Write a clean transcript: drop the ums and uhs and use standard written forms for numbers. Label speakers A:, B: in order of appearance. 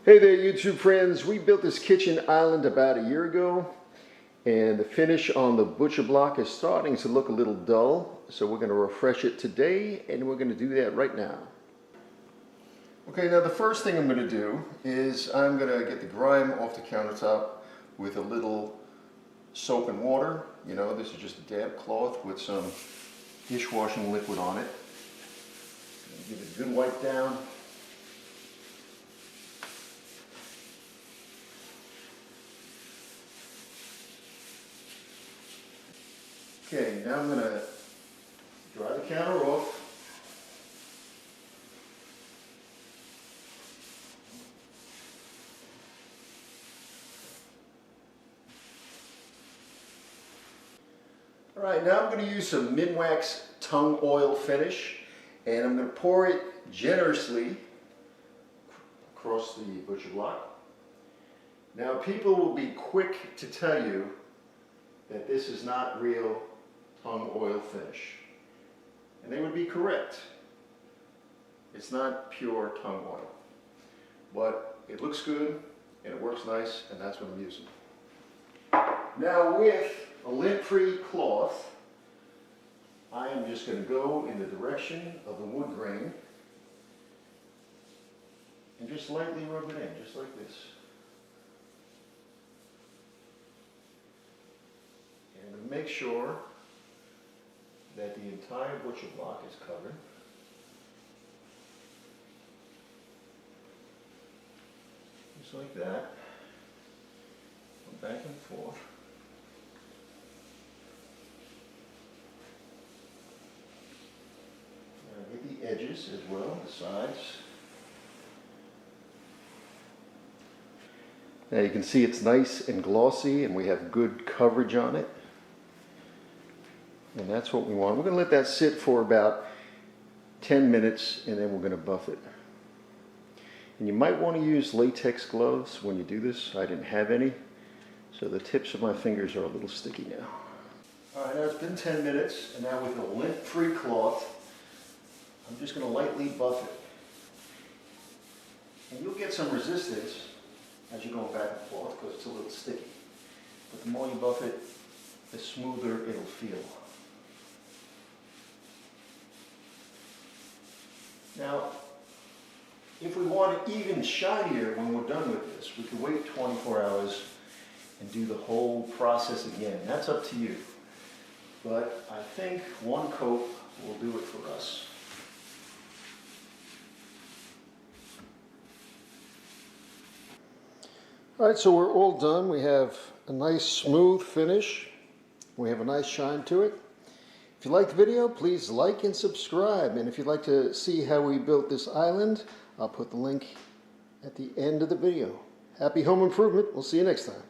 A: Hey there, YouTube friends. We built this kitchen island about a year ago, and the finish on the butcher block is starting to look a little dull, so we're going to refresh it today, and we're going to do that right now. Okay, now the first thing I'm going to do is I'm going to get the grime off the countertop with a little soap and water. You know, this is just a damp cloth with some dishwashing liquid on it. Give it a good wipe down. Okay, now I'm going to dry the counter off. Alright, now I'm going to use some Minwax Tung oil finish, and I'm going to pour it generously across the butcher block. Now people will be quick to tell you that this is not real Tung oil finish. And they would be correct. It's not pure Tung oil. But it looks good and it works nice, and that's what I'm using. Now with a lint-free cloth, I am just going to go in the direction of the wood grain and just lightly rub it in, just like this. And make sure that the entire butcher block is covered. Just like that. Go back and forth. Now get the edges as well, the sides. Now you can see it's nice and glossy, and we have good coverage on it. And that's what we want. We're going to let that sit for about 10 minutes, and then we're going to buff it. And you might want to use latex gloves when you do this. I didn't have any, so the tips of my fingers are a little sticky now. Alright, now it's been 10 minutes, and now with a lint-free cloth, I'm just going to lightly buff it. And you'll get some resistance as you go back and forth because it's a little sticky. But the more you buff it, the smoother it'll feel. Now, if we want it even shinier when we're done with this, we could wait 24 hours and do the whole process again. That's up to you. But I think one coat will do it for us. Alright, so we're all done. We have a nice smooth finish. We have a nice shine to it. If you liked the video, please like and subscribe. And if you'd like to see how we built this island, I'll put the link at the end of the video. Happy home improvement. We'll see you next time.